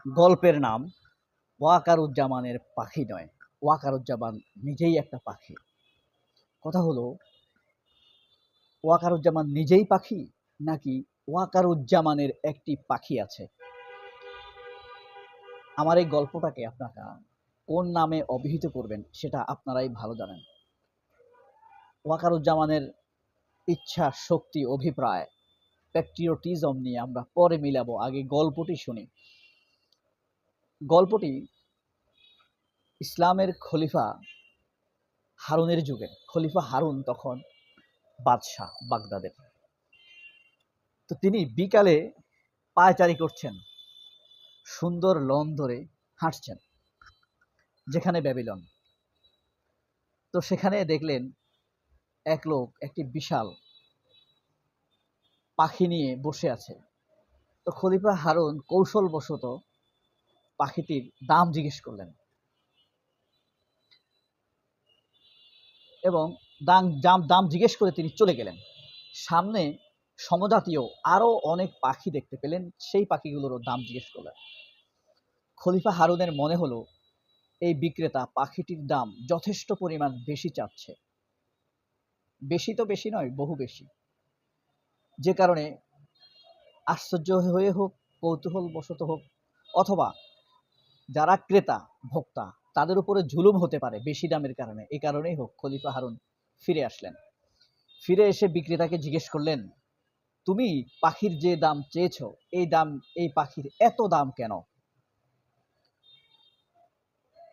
গল্পের নাম ওয়াকারুজ্জামানের পাখি নয়, ওয়াকারুজ্জামান নিজেই একটা পাখি। কথা হলো, ওয়াকারুজ্জামান নিজেই পাখি নাকি ওয়াকারুজ্জামানের একটি পাখি আছে? আমার এই গল্পটাকে আপনারা কোন নামে অভিহিত করবেন সেটা আপনারাই ভালো জানেন। ওয়াকারুজ্জামানের ইচ্ছা, শক্তি, অভিপ্রায়, প্যাট্রিয়টিজম নিয়ে আমরা পরে মিলাবো, আগে গল্পটি শুনি। গল্পটি ইসলামের খলিফা হারুনের যুগে। খলিফা হারুন তখন বাদশাহ বাগদাদের। তো তিনি বিকালে পায়চারি করছেন, সুন্দর লন ধরে হাঁটছেন যেখানে ব্যাবিলন। তো সেখানে দেখলেন এক লোক একটি বিশাল পাখি নিয়ে বসে আছে। তো খলিফা হারুন কৌশলবশত পাখিটির দাম জিজ্ঞেস করলেন এবং দাম জিজ্ঞেস করে তিনি চলে গেলেন। সামনে সমজাতীয় আরো অনেক পাখি দেখতে পেলেন, সেই পাখিগুলোরও দাম জিজ্ঞেস করলেন। খলিফা হারুনের মনে হলো এই বিক্রেতা পাখিটির দাম যথেষ্ট পরিমাণ বেশি চাচ্ছে। বেশি তো বেশি নয়, বহু বেশি। যে কারণে আশ্চর্য হয়ে হোক, কৌতূহল বশত হোক, অথবা যারা ক্রেতা ভোক্তা তাদের উপরে জুলুম হতে পারে বেশি দামের কারণে, এই কারণেই হোক, খলিফা হারুন ফিরে আসলেন। ফিরে এসে বিক্রেতাকে জিজ্ঞেস করলেন, তুমি পাখির যে দাম চেয়েছো, এই পাখির এত দাম কেন?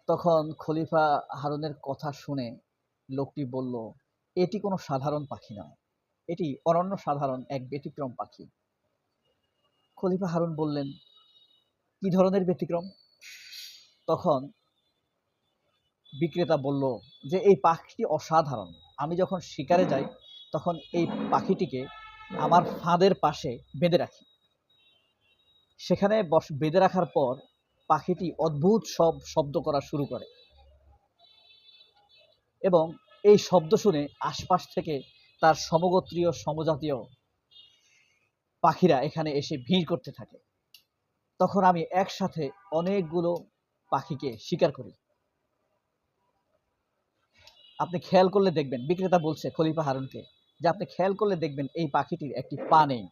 তখন খলিফা হারুনের কথা শুনে লোকটি বলল, এটি কোনো সাধারণ পাখি নয়, এটি অনন্য সাধারণ এক ব্যতিক্রম পাখি। খলিফা হারুন বললেন, কি ধরনের ব্যতিক্রম? তখন বিক্রেতা বলল যে এই পাখিটি অসাধারণ। আমি যখন শিকারে যাই তখন এই পাখিটিকে আমার ফাঁদের পাশে বেঁধে রাখি। সেখানে বেঁধে রাখার পর পাখিটি অদ্ভুত সব শব্দ করা শুরু করে এবং এই শব্দ শুনে আশপাশ থেকে তার সমগোত্রীয় সমজাতীয় পাখিরা এখানে এসে ভিড় করতে থাকে। তখন আমি একসাথে অনেকগুলো পাখিকে শিকার করি। আপনি খেয়াল করলে দেখবেন, বিক্রেতা বলছে খলিফা হারুনকে, যে আপনি খেয়াল করলে দেখবেন এই পাখিটির একটি পা নেই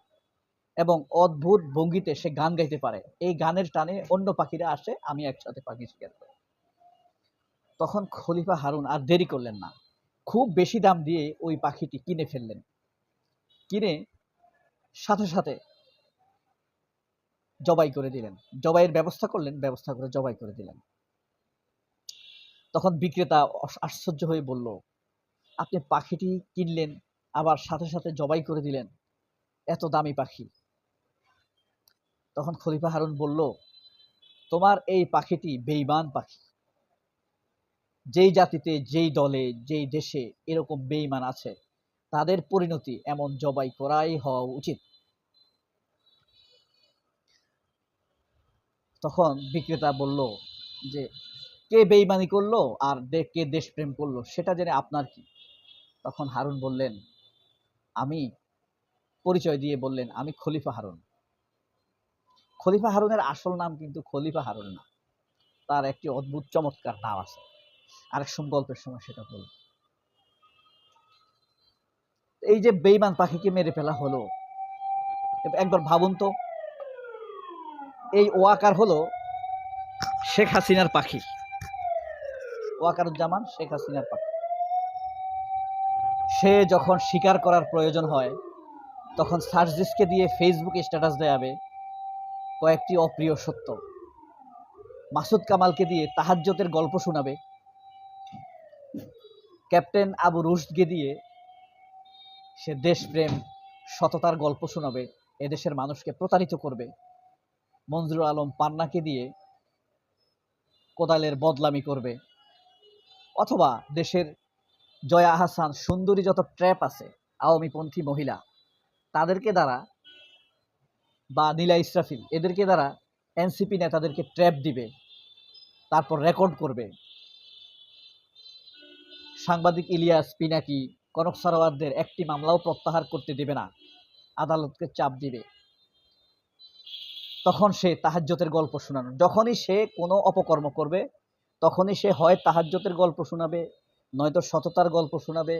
এবং অদ্ভুত ভঙ্গিতে সে গান গাইতে পারে। এই গানের টানে অন্য পাখিরা আসে, আমি একসাথে পাখি শিকার করি। তখন খলিফা হারুন আর দেরি করলেন না, খুব বেশি দাম দিয়ে ওই পাখিটি কিনে ফেললেন। কিনে সাথে সাথে জবাই করে দিলেন, জবাইয়ের ব্যবস্থা করলেন, ব্যবস্থা করে জবাই করে দিলেন। তখন বিক্রেতা আশ্চর্য হয়ে বলল, আপনি পাখিটি কিনলেন আবার সাথে সাথে জবাই করে দিলেন, এত দামি পাখি। তখন খলিফা হারুন বলল, তোমার এই পাখিটি বেঈমান পাখি। যেই জাতিতে, যেই দলে, যেই দেশে এরকম বেঈমান আছে, তাদের পরিণতি এমন জবাই করাই হওয়া উচিত। তখন বিক্রেতা বলল যে কে বেঈমানি করলো আর কে দেশপ্রেম করলো সেটা জেনে আপনার কি? তখন হারুন বললেন, আমি পরিচয় দিয়ে বললেন, আমি খলিফা হারুন। খলিফা হারুনের আসল নাম কিন্তু খলিফা হারুন না, তার একটি অদ্ভুত চমৎকার নাম আছে, আরেক গল্পের সময় সেটা বলব। এই যে বেঈমান পাখিকে মেরে ফেলা হলো, একবার ভাবুন তো, এই ওয়াকার হলো শেখ হাসিনার পাখি, ওয়াকারুজ্জামান শেখ হাসিনার পাখি। সে যখন শিকার করার প্রয়োজন হয় তখন সার্জিসকে দিয়ে ফেসবুকে স্ট্যাটাস দেয়াবে কয়েকটি অপ্রিয় সত্য, মাসুদ কামালকে দিয়ে তাহাজ্জুদের গল্প শোনাবে, ক্যাপ্টেন আবু রুশদকে দিয়ে সে দেশপ্রেম সততার গল্প শোনাবে, এদেশের মানুষকে প্রতারিত করবে, মঞ্জুর আলম পান্নাকে দিয়ে কোদালের বদলামি করবে, অথবা দেশের জয়া আহসান সুন্দরী যত ট্র্যাপ আছে আওয়ামীপন্থী মহিলা তাদেরকে দ্বারা, বা নীলা ইসরাফিল এদেরকে দ্বারা এনসিপি নেতাদেরকে ট্র্যাপ দিবে, তারপর রেকর্ড করবে। সাংবাদিক ইলিয়াস পিনাকি, কনক সারোয়ারদের একটি মামলাও প্রত্যাহার করতে দেবে না, আদালতকে চাপ দিবে। তখন সে তাহাজ্জুদের গল্প শোনানো। যখনই সে কোনো অপকর্ম করবে, তখনই সে হয় তাহাজ্জুদের গল্প শোনাবে, নয়তো সততার গল্প শোনাবে,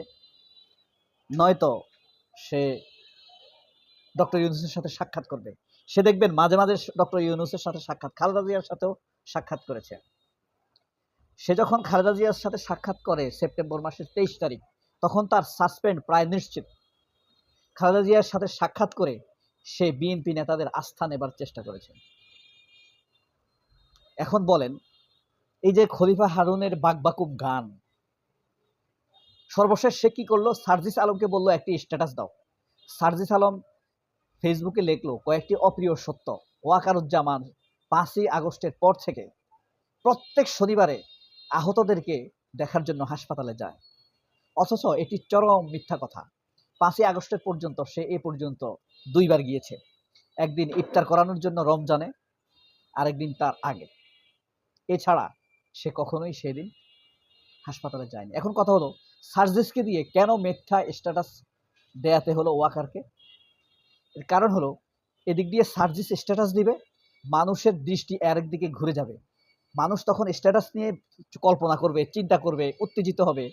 নয়তো সে ডক্টর ইউনূসের সাথে সাক্ষাৎ করবে। সে দেখবেন মাঝে, মাঝে ডক্টর ইউনূসের সাথে সাক্ষাৎ, খালেদা জিয়ার সাথেও সাক্ষাৎ করেছে। সে যখন খালেদা জিয়ার সাথে সাক্ষাৎ করে সেপ্টেম্বর মাসের ২৩ তারিখ, তখন তার সাসপেন্ড প্রায় নিশ্চিত। খালেদা জিয়ার সাথে সাক্ষাৎ করে সে বিএনপি নেতাদের আস্থা নেবার চেষ্টা করেছে। এখন বলেন, এই যে খলিফা হারুনের বাকবাকুব গান, সর্বশেষ সে কি করলো? সার্জিস আলমকে বলল একটি স্ট্যাটাস দাও। সার্জিস আলম ফেসবুকে লিখলো কয়েকটি অপ্রিয় সত্য। ওয়াকারুজ্জামান ৫ই আগস্টের পর থেকে প্রত্যেক শনিবারে আহতদেরকে দেখার জন্য হাসপাতালে যায়, অথচ এটি চরম মিথ্যা কথা। ৫ই আগস্টের পর্যন্ত সে এ পর্যন্ত ২ বার গিয়েছে। একদিন ইফতার করানোর জন্য রমজানে, আরেকদিন তার আগে। এছাড়া সে কখনোই সেদিন হাসপাতালে যায়নি। এখন কথা হলো, সার্জিসকে দিয়ে কেন মিথ্যা স্ট্যাটাস দেয়াতে হলো ওয়াকারকে? এর কারণ হলো, এদিক দিয়ে সার্জিস স্ট্যাটাস দিবে, মানুষের দৃষ্টি আরেক দিকে ঘুরে যাবে। মানুষ তখন স্ট্যাটাস নিয়ে কল্পনা করবে, চিন্তা করবে, উত্তেজিত হবে।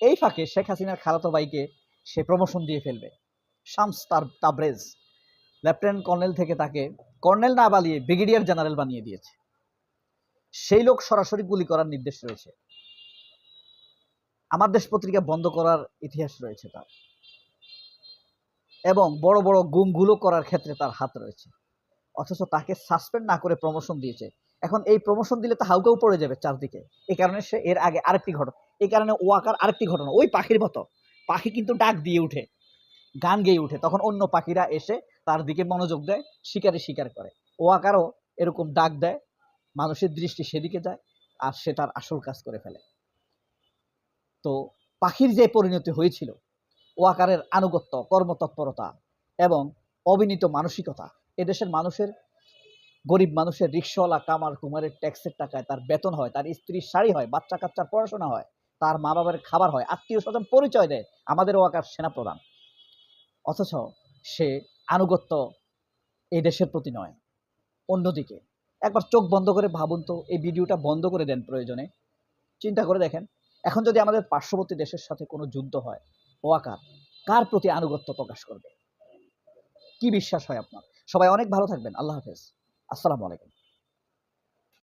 এই ফাঁকে শেখ হাসিনার খালাতো ভাইকে সে প্রমোশন দিয়ে ফেলবে। শামস তাবরেজ লেফটেন্যান্ট কর্নেল থেকে তাকে কর্নেল না বানিয়ে ব্রিগেডিয়ার জেনারেল বানিয়ে দিয়েছে। সেই লোক সরাসরি গুলি করার নির্দেশ রয়েছে। আমার দেশ পত্রিকা বন্ধ করার ইতিহাস রয়েছে তার, এবং বড় বড় গুমগুলো করার ক্ষেত্রে তার হাত রয়েছে। অথচ তাকে সাসপেন্ড না করে প্রমোশন দিয়েছে। এখন এই প্রমোশন দিলে তো হাউকাউ পড়ে যাবে চারদিকে। এই কারণে সে এর আগে আরেকটি ঘটনা, এই কারণে ওয়াকার আরেকটি ঘটনা, ওই পাখির মতো, পাখি কিন্তু ডাক দিয়ে উঠে, গান গেয়ে উঠে, তখন অন্য পাখিরা এসে তার দিকে মনোযোগ দেয়, শিকারে শিকার করে। ওয়াকারও এরকম ডাক দেয়, মানুষের দৃষ্টি সেদিকে যায়, আর সে তার আসল কাজ করে ফেলে। তো পাখির যে পরিণতি হয়েছিল, ওয়াকারের আনুগত্য, কর্মতৎপরতা এবং অবিনীত মানসিকতা, এদেশের মানুষের, গরিব মানুষের, রিক্সাওয়ালা কামার কুমারের ট্যাক্সের টাকায় তার বেতন হয়, তার স্ত্রীর শাড়ি হয়, বাচ্চা কাচ্চার পড়াশোনা হয়, তার মা বাবার খাবার হয়, আত্মীয় স্বজন পরিচয় দেয় আমাদের ওয়াকার সেনাপ্রধান। অথচ সে আনুগত্য এই দেশের প্রতি নয়। অন্যদিকে একবার চোখ বন্ধ করে ভাবুন তো, এই ভিডিওটা বন্ধ করে দেন প্রয়োজনে, চিন্তা করে দেখেন, এখন যদি আমাদের পার্শ্ববর্তী দেশের সাথে কোনো যুদ্ধ হয়, ওয়াকার কার প্রতি আনুগত্য প্রকাশ করবে? কি বিশ্বাস হয় আপনার? সবাই অনেক ভালো থাকবেন। আল্লাহ হাফেজ। আসসালামু আলাইকুম।